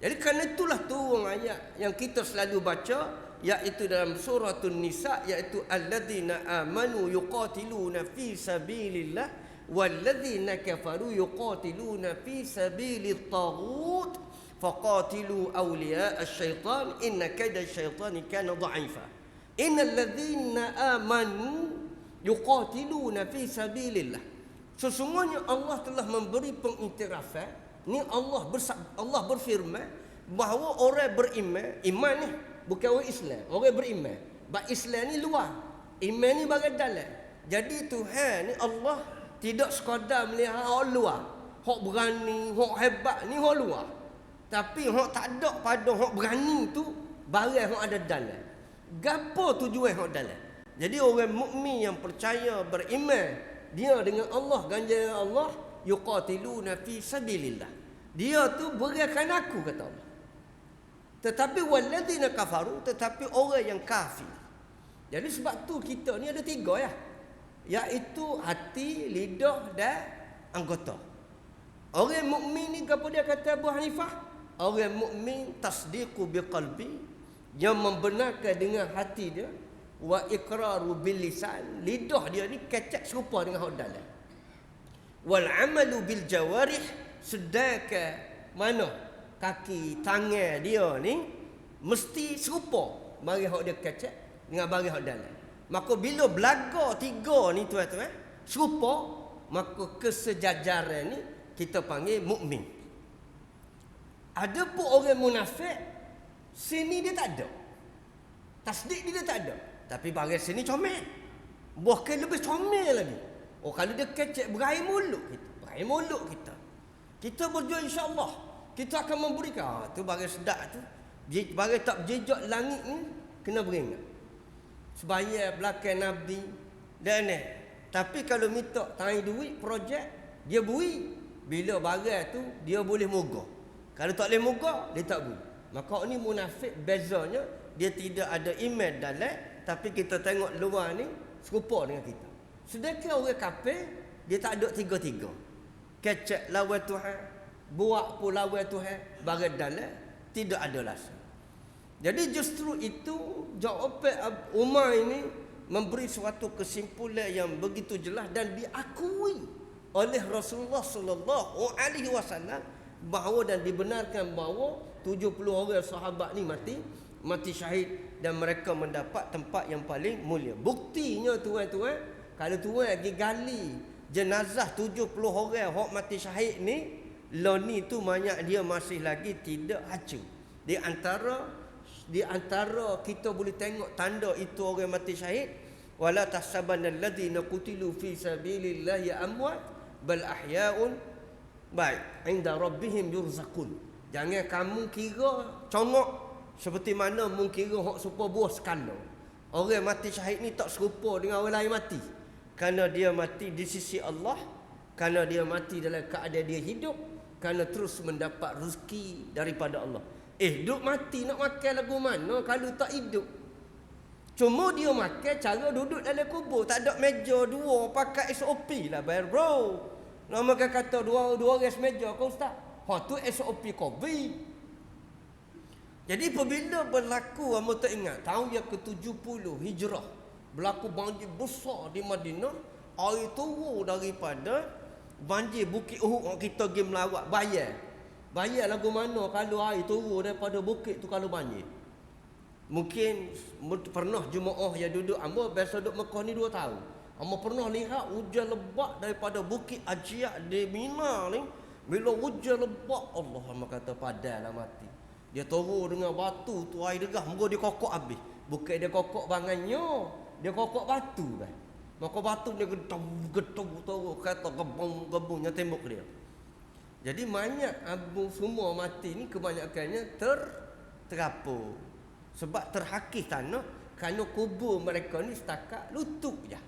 Jadi kerana itulah turun ayat yang kita selalu baca, iaitu dalam surah An-Nisa, iaitu alladzina amanu yuqatiluna fi sabilillah walladzina kafaru yuqatiluna fi sabilit taghut faqatilu awliya asy-syaitan inna kaida asy-syaitani kana dha'ifa. Innal ladzina amanu yuqatiluna fi sabilillah. Sesungguhnya Allah telah memberi pengiktirafan. Ni Allah berfirman bahawa orang beriman, iman ni bukan orang Islam, orang beriman. Bab Islam ni luar, iman ni bagian dalam. Jadi Tuhan ni Allah tidak sekadar melihat orang luar, hak berani, hak hebat ni hak luar. Tapi hak tak ada pada hak berani tu barang hak ada dalam. Gapo tujuan hak dalam? Jadi orang mukmin yang percaya beriman, dia dengan Allah, ganjaran Allah, yuqatiluna fi sabilillah. Dia tu berikan aku, kata Allah. Tetapi walladzina kafaru, tetapi orang yang kafir. Jadi sebab tu kita ni ada tiga ya. Iaitu hati, lidah dan anggota. Orang mukmin ni apa dia kata Abu Hanifah? Orang mukmin tasdiqu biqalbi, yang membenarkan dengan hati dia, wa iqraru bil lisan, lidah dia ni kecek serupa dengan hak dalam. Wal amalu bil jawarih, sedangkan mana kaki tangan dia ni mesti serupa bagi hak dia kecek dengan bagi hak dalam. Maka bila belaga tiga ni tuan-tuan serupa, maka kesejajaran ni kita panggil mukmin. Ada pun orang munafik, sini dia tak ada, tasdik dia tak ada, tapi bagi sini comel, bahkan lebih comel lagi. Oh, kalau dia kecek berair mulut kita, berair mulut kita berjuang, insya-Allah kita akan memberikan. Tu bagi sedap tu, bagi tak jejak langit ni kena beringat. Sebaya belakang Nabi dan ni. Tapi kalau minta tangi duit projek, dia beri. Bila barang tu dia boleh mogah. Kalau tak boleh mogah, dia tak beri. Maka ni munafik, bezanya dia tidak ada iman dalam, tapi kita tengok luar ni serupa dengan kita. Sedangkan orang kafir dia tak ada tiga-tiga. Kecek lawan Tuhan, buat pun lawan Tuhan, barang dalam tidak ada rasa. Jadi justru itu jawapan Umar ini memberi suatu kesimpulan yang begitu jelas dan diakui oleh Rasulullah sallallahu alaihi wasallam bahawa dan dibenarkan bahawa 70 orang sahabat ni mati syahid dan mereka mendapat tempat yang paling mulia. Buktinya tuan-tuan, kalau tuan pergi gali jenazah 70 orang hok mati syahid ni, loni tu banyak dia masih lagi tidak hancur. Di antara kita boleh tengok tanda itu orang mati syahid, wala tahsabanna alladhina qutilu fi sabilillahi amwat bal ahya'un baik inda rabbihim yurzaqun. Jangan kamu kira congok seperti mana mungkin hok serupa buah skala. Orang mati syahid ni tak serupa dengan orang lain mati, kerana dia mati di sisi Allah, kerana dia mati dalam keadaan dia hidup, kerana terus mendapat rezeki daripada Allah. Hidup mati nak makan lagu mana kalau tak hidup? Cuma dia makan cara duduk dalam kubur, tak ada meja dua, pakai SOP lah bayar bro. Nama kata dua orang semeja kau ustaz. Tu SOP COVID. Jadi apabila berlaku, kamu tak ingat tahun yang ke-70 Hijrah, berlaku banjir besar di Madinah, air turun daripada banjir Bukit Uhud. Kita pergi melawat bayar lagu mana kalau air turun daripada bukit tu kalau banjir. Mungkin pernah jemaah yang duduk amba biasa duduk Mekah ni 2 tahun. Amba pernah lihat hujan lebat daripada Bukit Ajiat di Mina ni. Bila hujan lebat, Allah kata padahlah mati. Dia turun dengan batu tu air degah, moga dia kokok habis. Bukan dia kokok bangannya, dia kokok batu dah. Maka batu dia gedung turun kata gebung-gebungnya tembok dia. Jadi banyak abu semua mati ni kebanyakannya terapur. Sebab terhakis tanah, kerana kubur mereka ni setakat lutut je.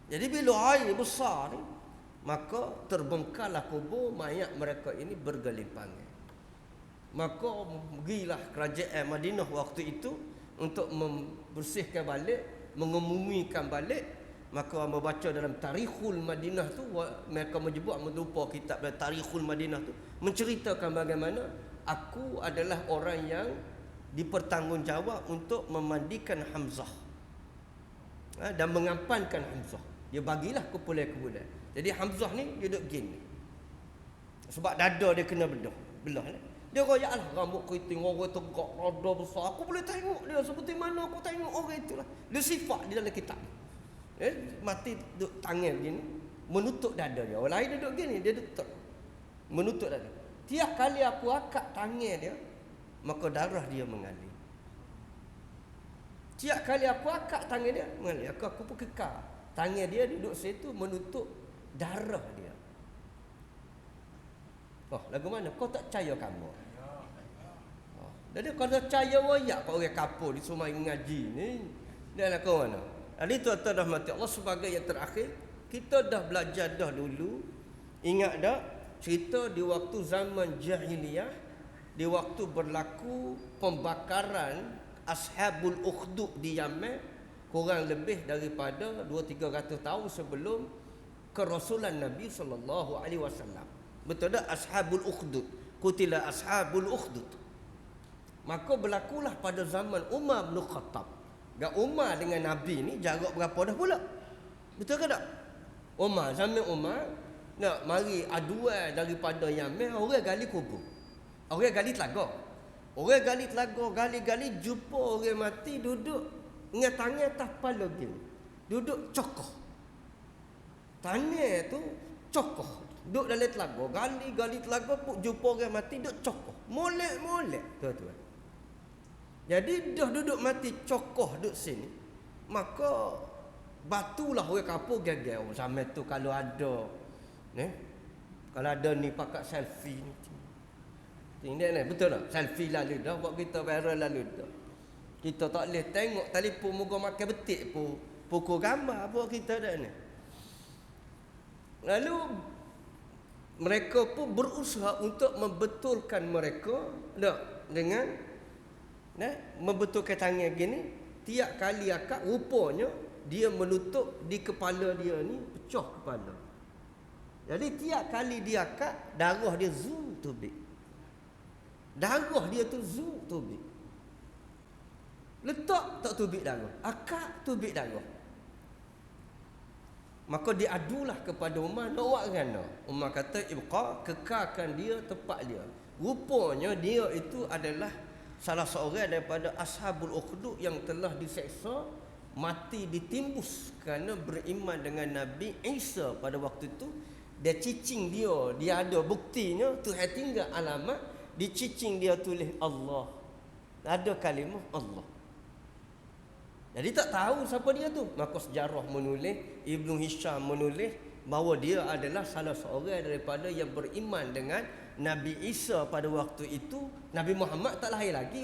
Jadi bila air besar ni, maka terbengkallah kubur mayat mereka ini bergelimpangan. Maka pergilah kerajaan Madinah waktu itu untuk membersihkan balik, mengemumikan balik. Maka membaca dalam Tarikhul Madinah tu, mereka menyebut, lupa kitab dalam Tarikhul Madinah tu, menceritakan bagaimana aku adalah orang yang dipertanggungjawab untuk memandikan Hamzah dan mengampankan Hamzah. Dia bagilah kumpulan-kumpulan. Jadi Hamzah ni dia duduk gini sebab dada dia kena belah. Dia royak lah, rambut keriting, orang tegak, rada besar. Aku boleh tengok dia seperti mana aku tengok orang itulah. Dia sifat di dalam kitab. Mati duduk tangan begini, menutup dada dia. Orang lain duduk gini, dia duduk menutup dada. Tiap kali aku angkat tangan dia, maka darah dia mengalir. Tiap kali aku angkat tangan dia, mengalir. Aku pun kekal. Tangan dia duduk situ menutup darah dia. Oh, lagu mana? Kau tak percaya kamu? Jadi kalau percaya wayak kau orang kapur di Sumai ngaji ni, dia nak ke mana? Jadi tuan-tuan rahmati Allah, sebagai yang terakhir, kita dah belajar dah dulu. Ingat dah cerita di waktu zaman jahiliyah, di waktu berlaku pembakaran Ashabul Ukhdud di Yaman, kurang lebih daripada 200-300 tahun sebelum kerasulan Nabi sallallahu alaihi wasallam. Betul tak? Ashabul Ukhdud, kutila Ashabul Ukhdud. Maka berlakulah pada zaman Umar bin Khattab. Umar dengan Nabi ni jarak berapa dah pula? Betul ke tak? Zaman Umar nak mari aduan daripada Yaman, orang gali kubur. Orang gali telaga. Orang gali telaga, gali-gali jumpa orang mati duduk dengan tangan atas kepala gini. Duduk cokoh. Tangan tu cokoh. Duduk dalam telaga, gali telaga pun jumpa orang mati duduk cokoh. Molek-molek, tuan-tuan. Jadi dah duduk mati cokoh duduk sini, maka batulah orang kapur gagal. Zaman tu kalau ada kalau ada ni pakai selfie ni. Tengok ni, betul tak? Selfie lalu dah buat kita viral lalu dah. Kita tak boleh tengok telefon moga makan betik pun pukul gambar buat kita dah ni. Lalu mereka pun berusaha untuk membetulkan mereka dengan membetulkan tangan gini. Tiap kali akak rupanya dia menutup di kepala dia ni, pecah kepala. Jadi tiap kali dia akak, darah dia zoom tubik. Darah dia tu zoom tubik. Letak tak tubik darah, akak tubik darah. Maka diadulah kepada Umar, nak buat kan? Umar kata, ibqa, kekalkan dia tempat dia. Rupanya dia itu adalah salah seorang daripada Ashabul Ukhdud yang telah diseksa, mati ditimbus kerana beriman dengan Nabi Isa pada waktu itu. Dia cicing dia ada buktinya, Tuhan tinggal alamat, di cicing dia tulis Allah. Ada kalimah Allah. Jadi tak tahu siapa dia tu. Maka sejarah menulis, Ibnu Hisham menulis bahawa dia adalah salah seorang daripada yang beriman dengan Nabi Isa pada waktu itu. Nabi Muhammad tak lahir lagi.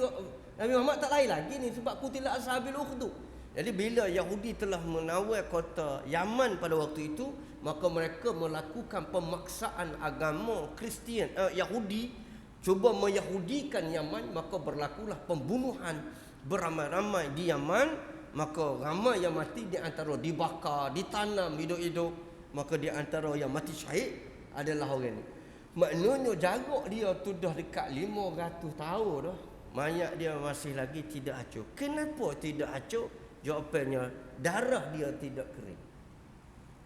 Nabi Muhammad tak lahir lagi ni sebab kutilah Ashabil Ukhdud. Jadi bila Yahudi telah menawar kota Yaman pada waktu itu, maka mereka melakukan pemaksaan agama Kristian, Yahudi, cuba meyahudikan Yaman. Maka berlakulah pembunuhan beramai-ramai di Yaman. Maka ramai yang mati, di antara dibakar, ditanam hidup-hidup. Maka di antara yang mati syahid adalah orang ni. Maknanya jarak dia tu dah dekat 500 tahun dah. Mayat dia masih lagi tidak hancur. Kenapa tidak hancur? Jawapannya, darah dia tidak kering.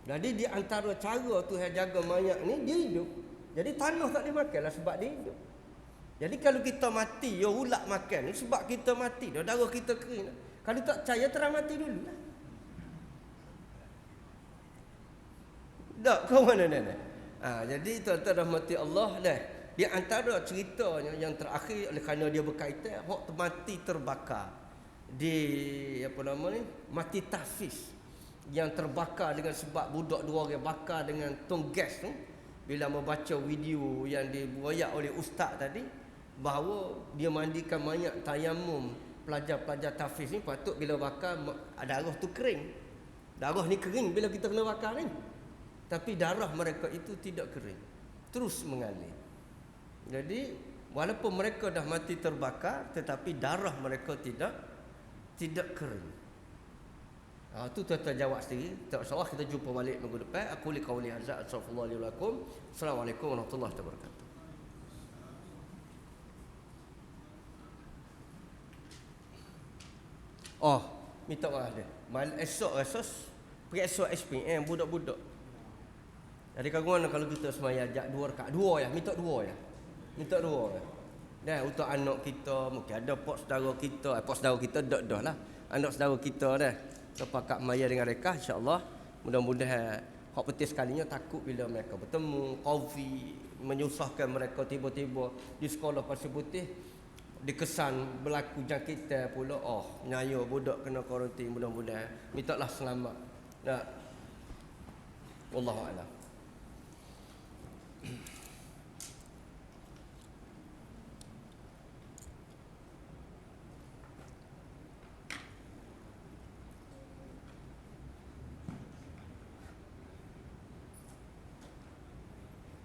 Jadi di antara cara Tuhan jaga mayat ni, dia hidup. Jadi tanah tak boleh makan lah sebab dia hidup. Jadi kalau kita mati, ya ulak makan ni sebab kita mati dah, darah kita kering dah. Kalau tak percaya, terang mati dulu lah. Tak, kau mana ni? Jadi tuan-tuan rahmati Allah dah. Di antara ceritanya yang terakhir, oleh kerana dia berkaitan, hak mati terbakar di apa nama ni, mati Tahfiz, yang terbakar dengan sebab budak dua orang bakar dengan tong gas tu. Bila membaca video yang dibuat oleh ustaz tadi, bahawa dia mandikan mayat tayamum pelajar-pelajar Tahfiz ni, patut bila bakar darah tu kering. Darah ni kering bila kita kena bakar ni. Tapi darah mereka itu tidak kering, terus mengalir. Jadi walaupun mereka dah mati terbakar, tetapi darah mereka tidak kering. Itu tuan-tuan jawab sendiri. Tak salah, kita jumpa balik minggu depan. Aku li qauli hadza, astaghfirullahi wa lakum. Assalamualaikum warahmatullahi wabarakatuh. Minta maaf dia. Esok pergi esok SPM budak-budak. Jadi kawan kalau kita semaya ajak 2 rakaat, 2 ya, minta 2 ya. Minta 2 ya. Dan untuk anak kita, mungkin ada pak saudara kita dah lah. Anak saudara kita dah. Sepakat maya dengan mereka, insya-Allah. Mudah-mudahan hak penting sekalinya takut bila mereka bertemu, coffee menyusahkan mereka tiba-tiba di sekolah Pasir Putih dikesan berlaku jangkitan pula. Nyaya budak kena kuarantin, mudah-mudahan mintalah selamat. Wallahu a'lam.